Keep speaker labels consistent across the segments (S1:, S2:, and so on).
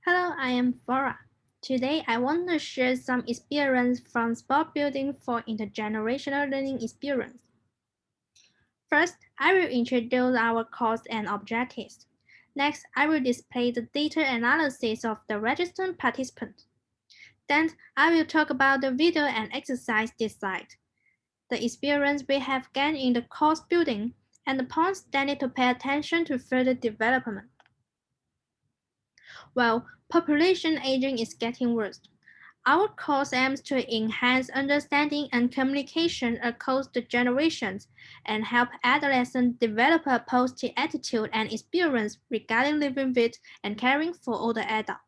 S1: Hello, I am Flora. Today I want to share some experience from sport building for intergenerational learning experience. First, I will introduce our course and objectives. Next, I will display the data analysis of the registered participants. Then, I will talk about the video and exercise design, the experience we have gained in the course building, and the points that need to pay attention to further development. Well, population aging is getting worse. Our course aims to enhance understanding and communication across the generations and help adolescents develop a positive attitude and experience regarding living with and caring for older adults.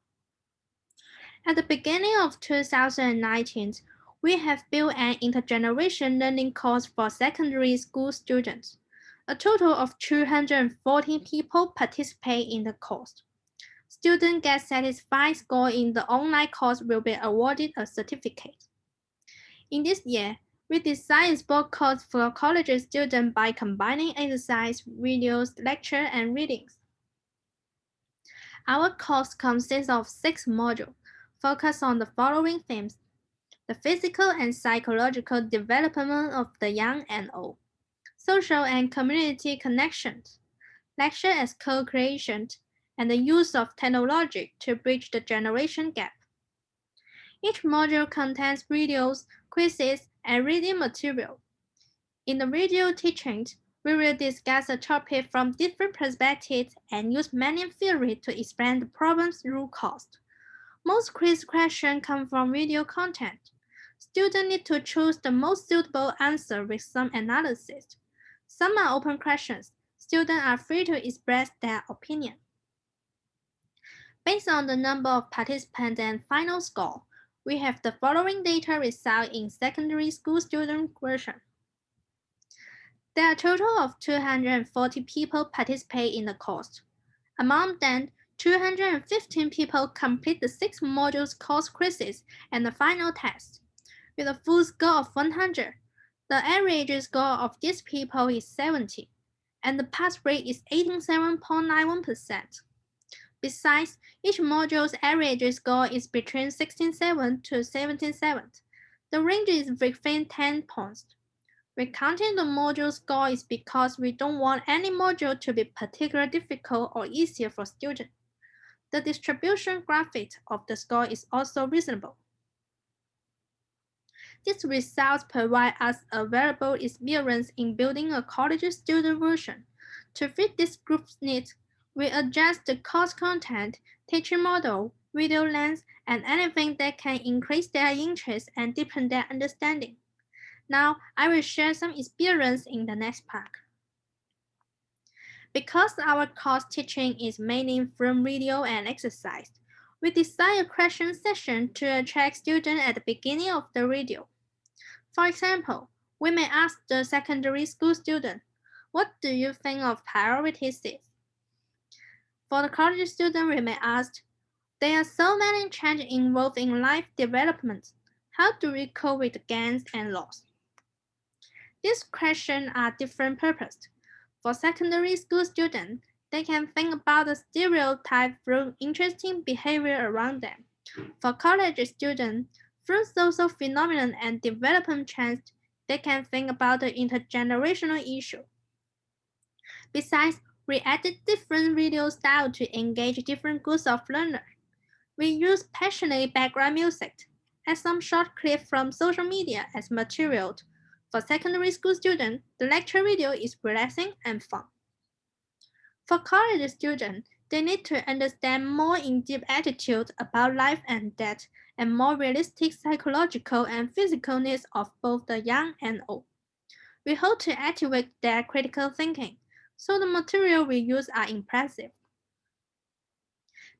S1: At the beginning of 2019, we have built an intergenerational learning course for secondary school students. A total of 240 people participate in the course. Students get satisfied score in the online course will be awarded a certificate. In this year, we designed a sport course for college students by combining exercise, videos, lecture, and readings. Our course consists of 6 modules, focused on the following themes: the physical and psychological development of the young and old, social and community connections, lecture as co-creation, and the use of technology to bridge the generation gap. Each module contains videos, quizzes, and reading material. In the video teachings, we will discuss a topic from different perspectives and use many theory to explain the problem's root cause. Most quiz questions come from video content. Students need to choose the most suitable answer with some analysis. Some are open questions. Students are free to express their opinion. Based on the number of participants and final score, we have the following data result in secondary school student version. There are a total of 240 people participate in the course. Among them, 215 people complete the 6 modules course quizzes and the final test. With a full score of 100, the average score of these people is 70, and the pass rate is 87.91%. Besides, each module's average score is between 16.7 to 17.7. The range is within 10 points. We counting the module score is because we don't want any module to be particularly difficult or easier for students. The distribution graphic of the score is also reasonable. These results provide us a valuable experience in building a college student version. To fit this group's needs, we adjust the course content, teaching model, video length, and anything that can increase their interest and deepen their understanding. Now, I will share some experience in the next part. Because our course teaching is mainly from video and exercise, we designed a question session to attract students at the beginning of the video. For example, we may ask the secondary school student, "What do you think of priorities is?" For the college student, we may ask, "There are so many changes involved in life development. How do we cope with gains and loss?" These questions are different purposes. For secondary school students, they can think about the stereotype through interesting behavior around them. For college students, through social phenomena and development trends, they can think about the intergenerational issue. Besides, we added different video styles to engage different groups of learners. We use passionate background music and some short clips from social media as material. For secondary school students, the lecture video is relaxing and fun. For college students, they need to understand more in-depth attitudes about life and death and more realistic psychological and physical needs of both the young and old. We hope to activate their critical thinking, so the material we use are impressive.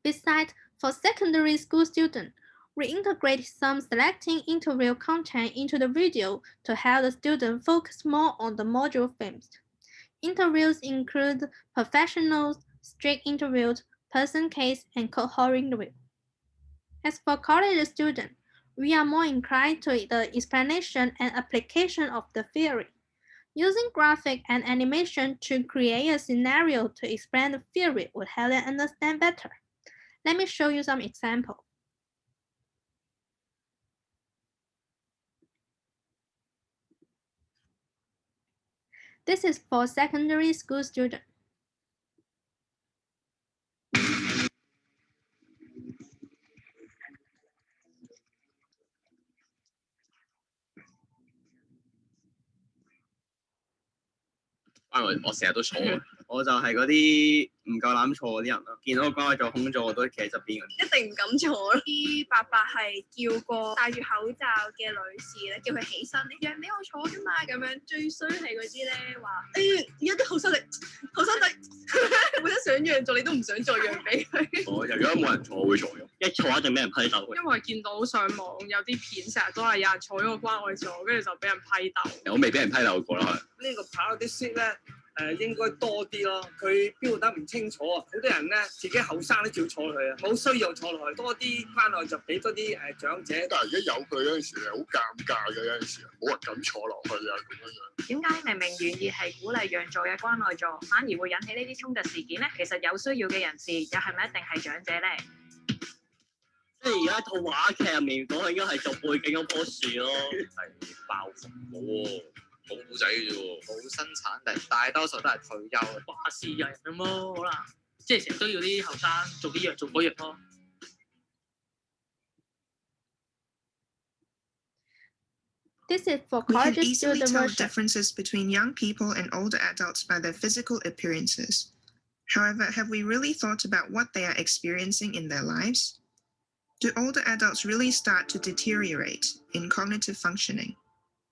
S1: Besides, for secondary school students, we integrate some selecting interview content into the video to help the student focus more on the module themes. Interviews include professionals, street interviews, person case, and cohort interview. As for college students, we are more inclined to the explanation and application of the theory. Using graphic and animation to create a scenario to explain the theory would help them understand better. Let me show you some example. This is for secondary school students.
S2: 我成日都錯，我就係嗰啲唔夠膽錯嗰啲人咯。見到個關愛座空咗，我都企喺側邊嗰啲。
S3: 一定唔敢坐咯。啲伯伯係叫過戴住口罩嘅女士咧，叫佢起身，你讓俾我坐㗎嘛咁樣。最衰係嗰啲咧話，而家啲後生仔本身想讓座，你都唔想再讓俾佢。
S2: 如果冇人坐，我會坐嘅。一坐一定俾人批鬥。
S4: 因為見到上網有啲片，成日都係有人坐咗個關愛座，跟住就俾人批鬥。
S2: 我未俾人批鬥過啦。
S5: 呢個跑嗰啲 seat 咧。應該多啲咯，佢標得唔清楚啊！好多人咧自己後生都照坐落去啊，冇需要坐落去，多啲關愛就俾多啲長者。
S6: 但係而家有佢嗰陣時係好尷尬嘅，有陣時冇人敢坐落去啊咁樣。
S7: 點解明明願意係鼓勵讓座嘅關愛座，反而會引起呢啲衝突事件咧？其實有需要嘅人士又係咪一定係長者咧？
S2: 即係而家套話劇入面講，應該係做背景嗰棵樹咯，
S8: 係包袱冇喎。冇古仔嘅啫喎，冇生產力，大多數都係退休嘅。
S9: 話事人咁咯，可能即係成日都要啲後生做啲樣做嗰樣咯。
S1: This is for
S10: We can
S1: college
S10: easily
S1: student
S10: tell
S1: version.
S10: differences between young people and older adults by their physical appearances. However, have we really thought about what they are experiencing in their lives? Do older adults really start to deteriorate in cognitive functioning?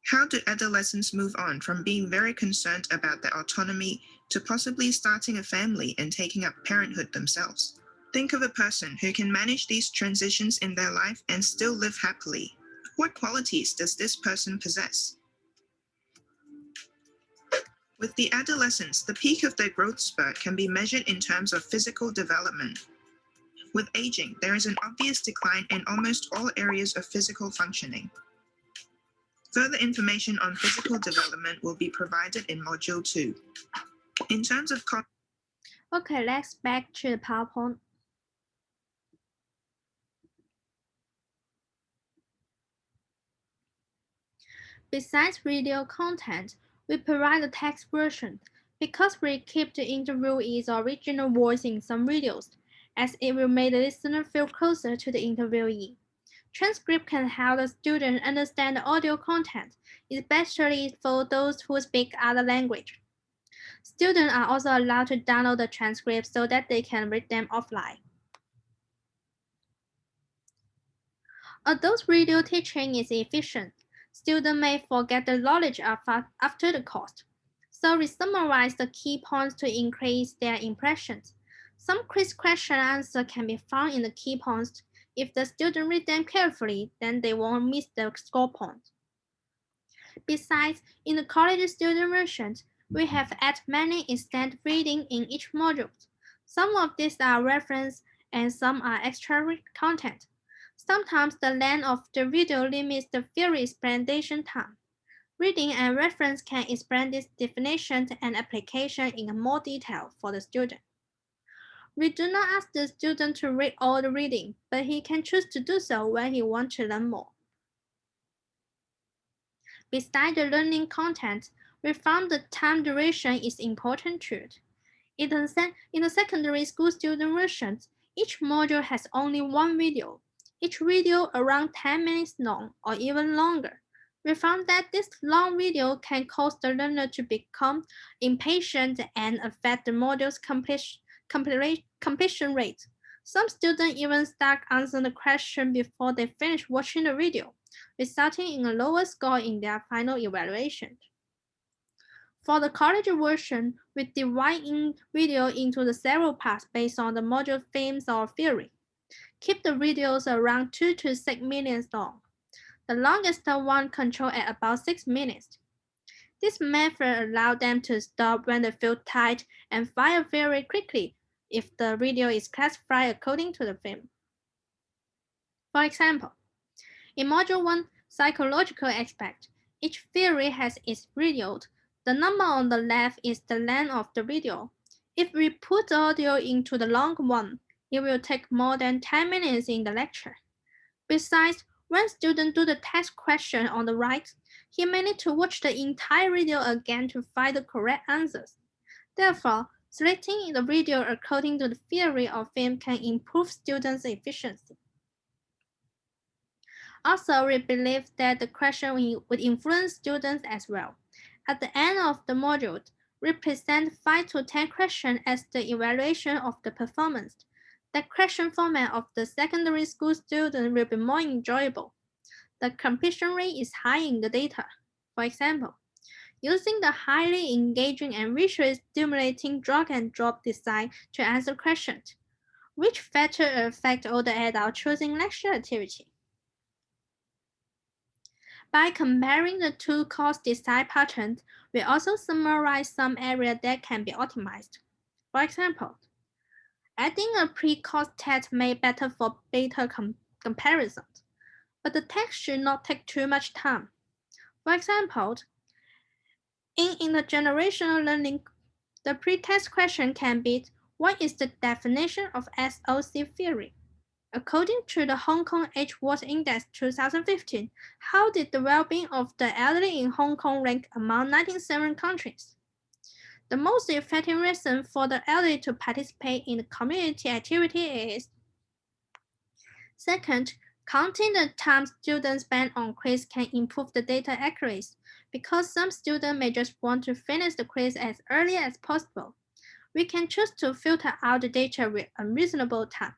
S10: How do adolescents move on from being very concerned about their autonomy to possibly starting a family and taking up parenthood themselves? Think of a person who can manage these transitions in their life and still live happily. What qualities does this person possess? With the adolescents, the peak of their growth spurt can be measured in terms of physical development. With aging, there is an obvious decline in almost all areas of physical functioning. Further information on physical development will be provided in Module 2. In terms of
S1: Okay, let's back to the PowerPoint. Besides video content, we provide a text version because we keep the interviewee's original voice in some videos, as it will make the listener feel closer to the interviewee. Transcript can help the student understand the audio content, especially for those who speak other language. Students are also allowed to download the transcripts so that they can read them offline. Although video teaching is efficient, students may forget the knowledge after the course. So we summarize the key points to increase their impressions. Some quiz question answers can be found in the key points. If the student read them carefully, then they won't miss the score point. Besides, in the college student versions, we have added many extended reading in each module. Some of these are reference and some are extra content. Sometimes the length of the video limits the theory explanation time. Reading and reference can explain this definition and application in more detail for the student. We do not ask the student to read all the reading, but he can choose to do so when he wants to learn more. Besides the learning content, we found the time duration is important too. In the secondary school student versions, each module has only one video, each video around 10 minutes long or even longer. We found that this long video can cause the learner to become impatient and affect the module's completion rate. Some students even start answering the question before they finish watching the video, resulting in a lower score in their final evaluation. For the college version, we divide video into the several parts based on the module themes or theory. Keep the videos around 2 to 6 minutes long. The longest one controlled at about 6 minutes. This method allows them to stop when they feel tired and fire very quickly if the video is classified according to the theme. For example, in Module 1, Psychological Aspect, each theory has its video. The number on the left is the length of the video. If we put the audio into the long one, It will take more than 10 minutes in the lecture. Besides, when students do the test question on the right, he may need to watch the entire video again to find the correct answers. Therefore, selecting the video according to the theory of film can improve students' efficiency. Also, we believe that the question would influence students as well. At the end of the module, we present 5 to 10 questions as the evaluation of the performance. The question format of the secondary school student will be more enjoyable. The completion rate is high in the data. For example, using the highly engaging and visually stimulating drag and drop design to answer questions. Which factor affect older adults choosing lecture activity? By comparing the two course design patterns, we also summarize some areas that can be optimized. For example, adding a pre-course test may be better for data comparisons, but the test should not take too much time. For example, in intergenerational learning, the pre-test question can be, what is the definition of SOC theory? According to the Hong Kong Age Worth Index 2015, how did the well-being of the elderly in Hong Kong rank among 97 countries? The most effective reason for the elderly to participate in the community activity is: second, counting the time students spend on quiz can improve the data accuracy, because some students may just want to finish the quiz as early as possible. We can choose to filter out the data with unreasonable time.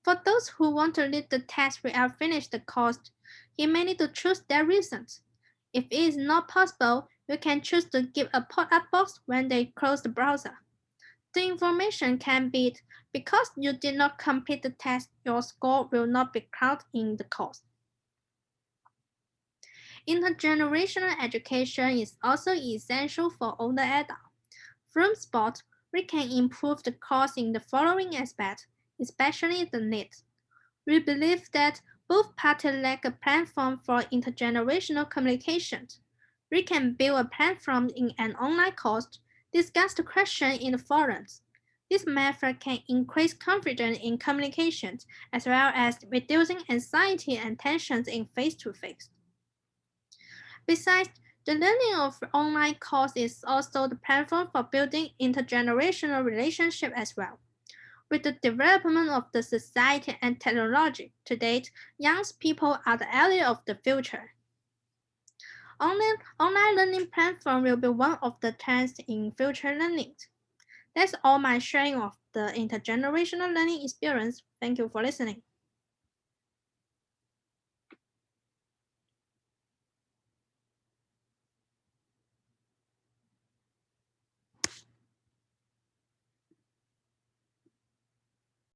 S1: For those who want to leave the test without finishing the course, you may need to choose their reasons. If it is not possible, you can choose to give a pop-up box when they close the browser. The information can be, because you did not complete the test, your score will not be counted in the course. Intergenerational education is also essential for older adults. From sport, we can improve the course in the following aspects, especially the needs. We believe that both parties lack a platform for intergenerational communication. We can build a platform in an online course, discuss the question in the forums. This method can increase confidence in communication, as well as reducing anxiety and tensions in face-to-face. Besides, the learning of online course is also the platform for building intergenerational relationships as well. With the development of the society and technology to date, young people are the ally of the future. Online learning platform will be one of the trends in future learning. That's all my sharing of the intergenerational learning experience. Thank you for listening.